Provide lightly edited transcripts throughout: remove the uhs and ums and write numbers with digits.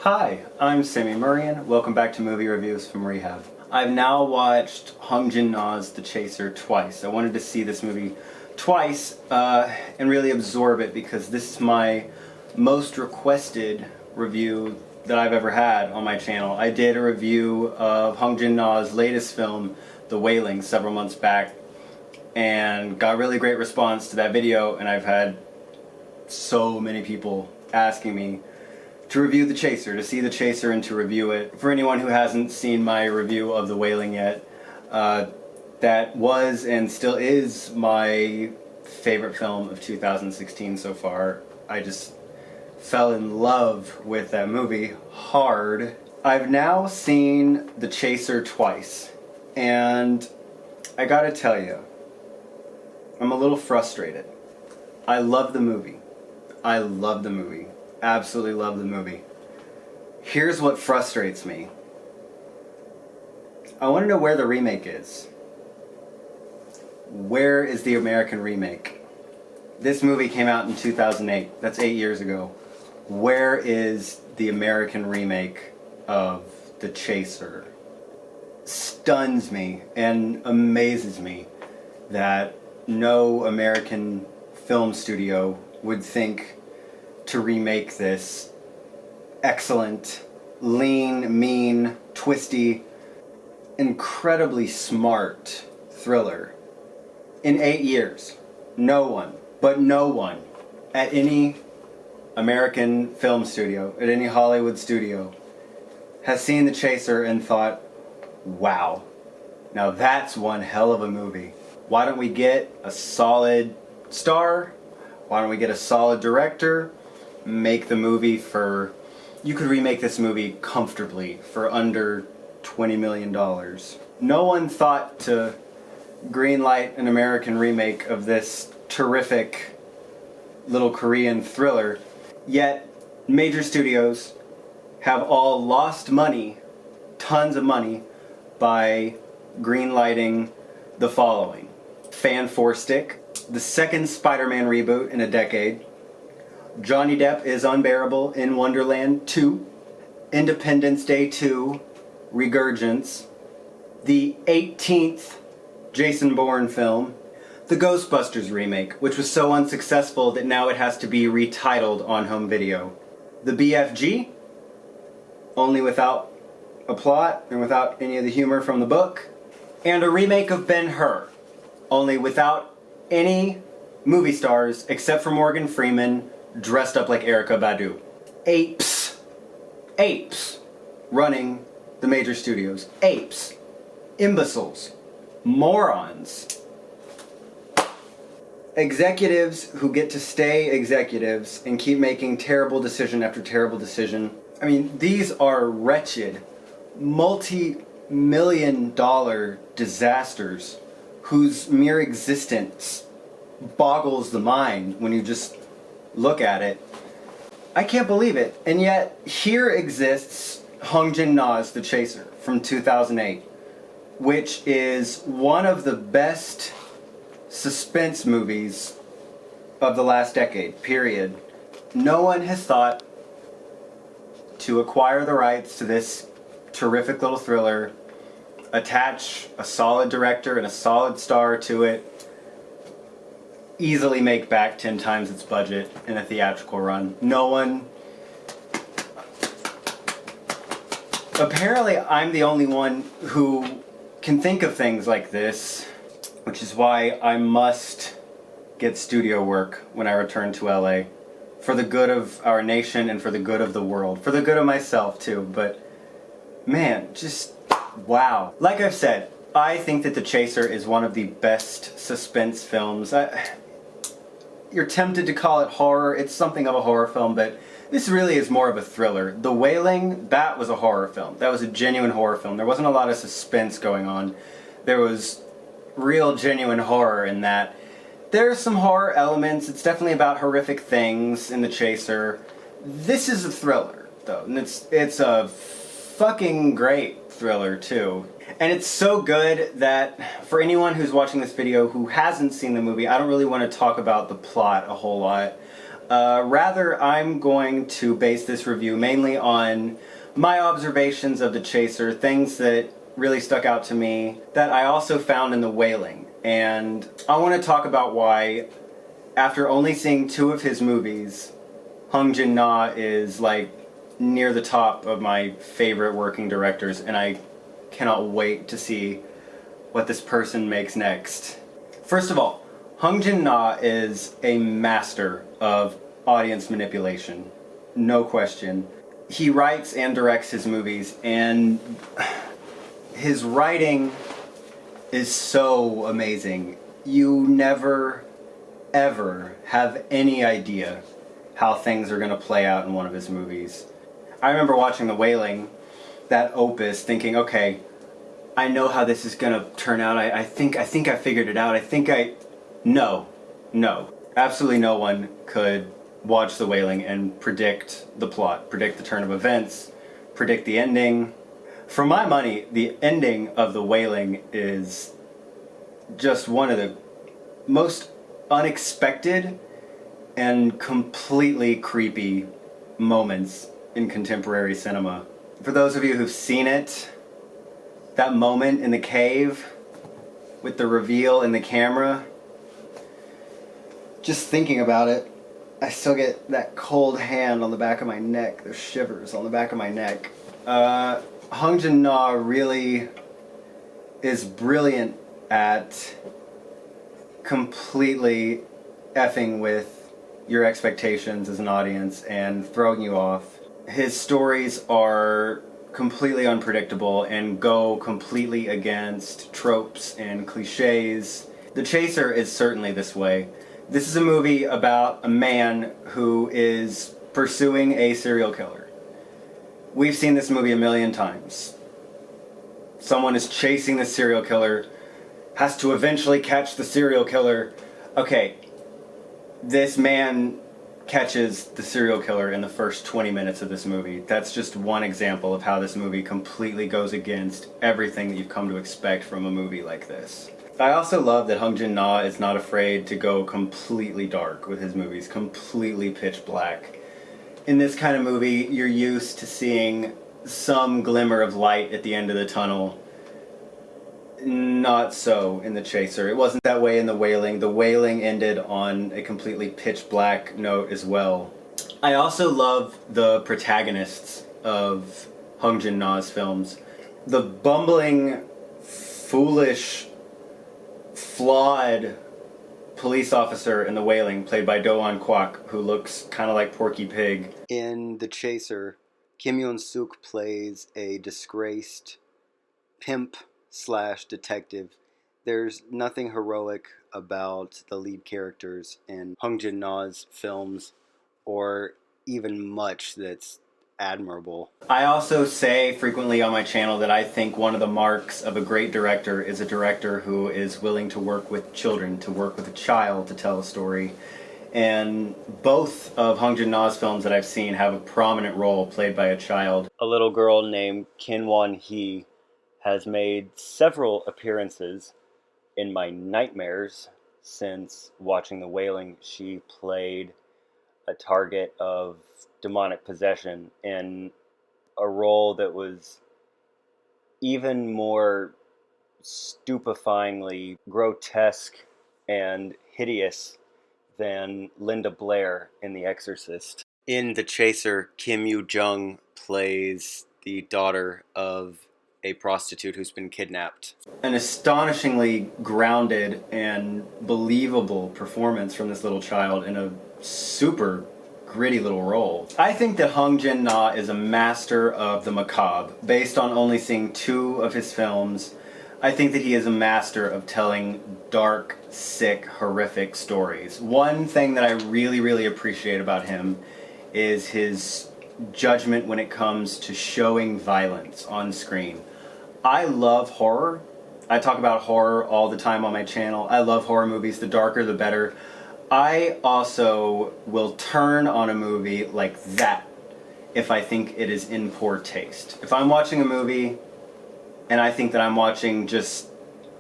Hi, I'm Sammy Murrian. Welcome back to Movie Reviews from Rehab. I've now watched Hong-Jin Na's The Chaser twice. I wanted to see this movie twice and really absorb it because this is my most requested review that I've ever had on my channel. I did a review of Hong-Jin Na's latest film, The Wailing, several months back and got really great response to that video, and I've had so many people asking me to review The Chaser, to see The Chaser and to review it. For anyone who hasn't seen my review of The Wailing yet, that was and still is my favorite film of 2016 so far. I just fell in love with that movie hard. I've now seen The Chaser twice, and I gotta tell you, I'm a little frustrated. I love the movie. I love the movie. Absolutely love the movie. Here's what frustrates me. I want to know where the remake is. Where is the American remake? This movie came out in 2008. That's 8 years ago. Where is the American remake of The Chaser? Stuns me and amazes me that no American film studio would think to remake this excellent, lean, mean, twisty, incredibly smart thriller. In 8 years, no one at any American film studio, at any Hollywood studio, has seen The Chaser and thought, wow, now that's one hell of a movie. Why don't we get a solid star? Why don't we get a solid director? Make the movie for... You could remake this movie comfortably for under $20 million. No one thought to greenlight an American remake of this terrific little Korean thriller, yet major studios have all lost money, tons of money, by greenlighting the following. Fan Four Stick, the second Spider-Man reboot in a decade, Johnny Depp is Unbearable in Wonderland 2, Independence Day 2, Regurgence, the 18th Jason Bourne film, the Ghostbusters remake, which was so unsuccessful that now it has to be retitled on home video, the BFG, only without a plot and without any of the humor from the book, and a remake of Ben-Hur, only without any movie stars except for Morgan Freeman dressed up like Erykah Badu. Apes running the major studios. Apes. Imbeciles. Morons. Executives who get to stay executives and keep making terrible decision after terrible decision. I mean, these are wretched, multi-million-dollar disasters whose mere existence boggles the mind when you just look at it. I can't believe it. And yet, here exists Hong-Jin Na's The Chaser from 2008, which is one of the best suspense movies of the last decade, period. No one has thought to acquire the rights to this terrific little thriller, attach a solid director and a solid star to it, easily make back 10 times its budget in a theatrical run. No one... Apparently I'm the only one who can think of things like this, which is why I must get studio work when I return to LA. For the good of our nation and for the good of the world. For the good of myself too, but man, just wow. Like I've said, I think that The Chaser is one of the best suspense films. You're tempted to call it horror. It's something of a horror film, but this really is more of a thriller. The Wailing, that was a horror film. That was a genuine horror film. There wasn't a lot of suspense going on. There was real genuine horror in that. There's some horror elements. It's definitely about horrific things in The Chaser. This is a thriller, though, and it's a fucking great thriller, too. And it's so good that for anyone who's watching this video who hasn't seen the movie, I don't really want to talk about the plot a whole lot. Rather, I'm going to base this review mainly on my observations of The Chaser, things that really stuck out to me that I also found in The Wailing. And I want to talk about why, after only seeing 2 of his movies, Hong-Jin Na is like near the top of my favorite working directors, and I cannot wait to see what this person makes next. First of all, Hong-Jin Na is a master of audience manipulation, no question. He writes and directs his movies, and his writing is so amazing. You never, ever have any idea how things are going to play out in one of his movies. I remember watching The Wailing, that opus, thinking, okay, I know how this is going to turn out. I think I figured it out. No. Absolutely no one could watch The Wailing and predict the plot, predict the turn of events, predict the ending. For my money, the ending of The Wailing is just one of the most unexpected and completely creepy moments in contemporary cinema. For those of you who've seen it, that moment in the cave with the reveal in the camera, just thinking about it, I still get that cold hand on the back of my neck, those shivers on the back of my neck. Hong-Jin Na really is brilliant at completely effing with your expectations as an audience and throwing you off. His stories are completely unpredictable and go completely against tropes and cliches. The Chaser is certainly this way. This is a movie about a man who is pursuing a serial killer. We've seen this movie a million times. Someone is chasing the serial killer, has to eventually catch the serial killer. Okay, this man catches the serial killer in the first 20 minutes of this movie. That's just one example of how this movie completely goes against everything that you've come to expect from a movie like this. I also love that Hong-Jin Na is not afraid to go completely dark with his movies, completely pitch black. In this kind of movie, you're used to seeing some glimmer of light at the end of the tunnel. Not so in The Chaser. It wasn't that way in The Wailing. The Wailing ended on a completely pitch black note as well. I also love the protagonists of Hong-Jin Na's films. The bumbling, foolish, flawed police officer in The Wailing, played by Do Won Kwak, who looks kind of like Porky Pig. In The Chaser, Kim Yoon-suk plays a disgraced pimp/detective. There's nothing heroic about the lead characters in Hong-Jin Na's films, or even much that's admirable. I also say frequently on my channel that I think one of the marks of a great director is a director who is willing to work with children, to work with a child to tell a story. And both of Hong-Jin Na's films that I've seen have a prominent role played by a child. A little girl named Kim Won-hee has made several appearances in my nightmares since watching The Wailing. She played a target of demonic possession in a role that was even more stupefyingly grotesque and hideous than Linda Blair in The Exorcist. In The Chaser, Kim Yoo-jung plays the daughter of a prostitute who's been kidnapped. An astonishingly grounded and believable performance from this little child in a super gritty little role. I think that Hong-Jin Na is a master of the macabre. Based on only seeing 2 of his films, I think that he is a master of telling dark, sick, horrific stories. One thing that I really, really appreciate about him is his judgment when it comes to showing violence on screen. I love horror. I talk about horror all the time on my channel. I love horror movies. The darker, the better. I also will turn on a movie like that if I think it is in poor taste. If I'm watching a movie and I think that I'm watching just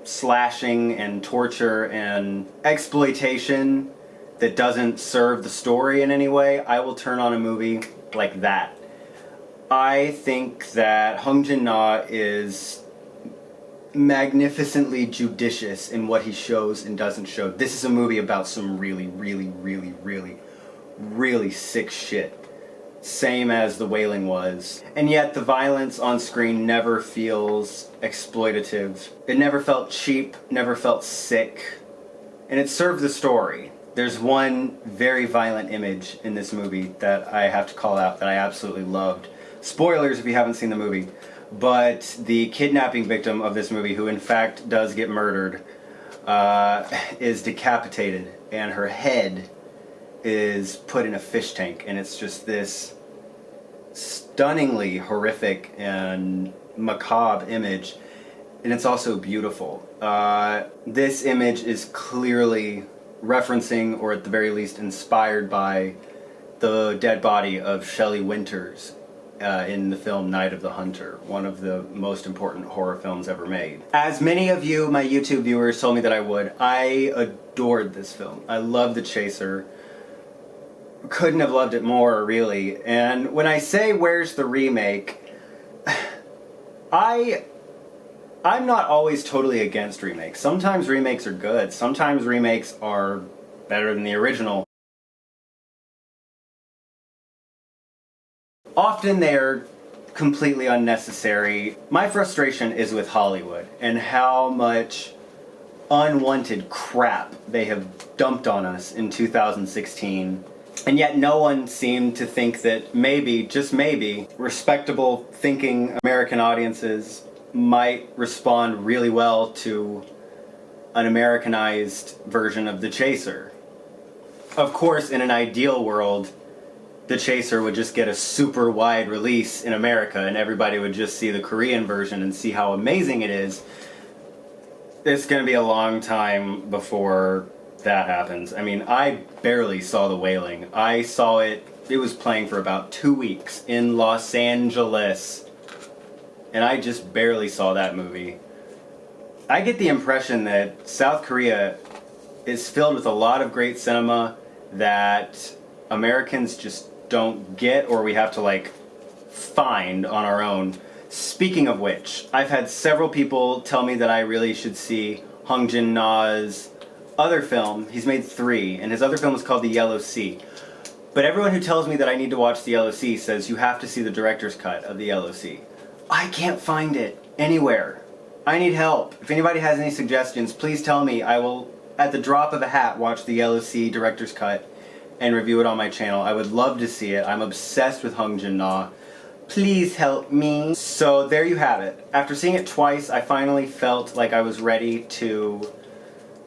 slashing and torture and exploitation, that doesn't serve the story in any way, I will turn on a movie like that. I think that Hong-Jin Na is magnificently judicious in what he shows and doesn't show. This is a movie about some really, really, really, really, really sick shit. Same as The Wailing was. And yet the violence on screen never feels exploitative. It never felt cheap, never felt sick. And it served the story. There's one very violent image in this movie that I have to call out that I absolutely loved. Spoilers if you haven't seen the movie. But the kidnapping victim of this movie, who in fact does get murdered, is decapitated, and her head is put in a fish tank, and it's just this stunningly horrific and macabre image, and it's also beautiful. This image is clearly referencing, or at the very least inspired by, the dead body of Shelley Winters in the film Night of the Hunter, one of the most important horror films ever made. As many of you, my YouTube viewers, told me that I would, I adored this film. I love The Chaser. Couldn't have loved it more, really. And when I say where's the remake, I'm not always totally against remakes. Sometimes remakes are good. Sometimes remakes are better than the original. Often they're completely unnecessary. My frustration is with Hollywood and how much unwanted crap they have dumped on us in 2016. And yet no one seemed to think that maybe, just maybe, respectable thinking American audiences might respond really well to an Americanized version of The Chaser. Of course, in an ideal world, The Chaser would just get a super wide release in America and everybody would just see the Korean version and see how amazing it is. It's going to be a long time before that happens. I mean, I barely saw The Wailing. I saw it was playing for about 2 weeks in Los Angeles. And I just barely saw that movie. I get the impression that South Korea is filled with a lot of great cinema that Americans just don't get, or we have to like find on our own. Speaking of which, I've had several people tell me that I really should see Hong-Jin Na's other film. He's made 3, and his other film is called The Yellow Sea. But everyone who tells me that I need to watch The Yellow Sea says you have to see the director's cut of The Yellow Sea. I can't find it anywhere. I need help. If anybody has any suggestions, please tell me. I will, at the drop of a hat, watch The Yellow Sea director's cut and review it on my channel. I would love to see it. I'm obsessed with Hong-Jin Na. Please help me. So there you have it. After seeing it twice, I finally felt like I was ready to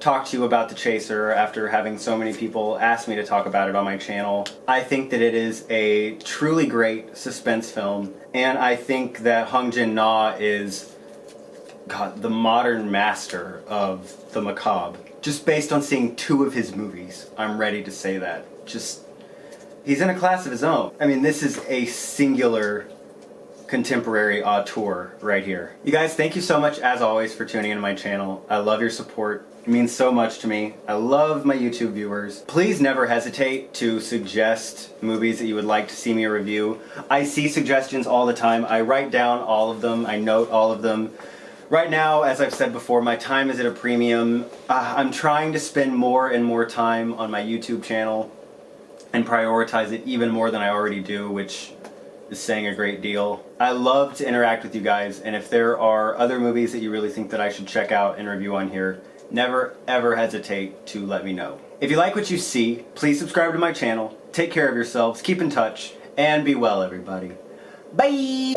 talk to you about The Chaser after having so many people ask me to talk about it on my channel. I think that it is a truly great suspense film, and I think that Hong-Jin Na is, God, the modern master of the macabre. Just based on seeing 2 of his movies, I'm ready to say that. Just, he's in a class of his own. I mean, this is a singular contemporary auteur right here. You guys, thank you so much, as always, for tuning into my channel. I love your support. It means so much to me. I love my YouTube viewers. Please never hesitate to suggest movies that you would like to see me review. I see suggestions all the time. I write down all of them. I note all of them. Right now, as I've said before, my time is at a premium. I'm trying to spend more and more time on my YouTube channel and prioritize it even more than I already do, which is saying a great deal. I love to interact with you guys, and if there are other movies that you really think that I should check out and review on here, never ever hesitate to let me know. If you like what you see, please subscribe to my channel, take care of yourselves, keep in touch, and be well, everybody. Bye!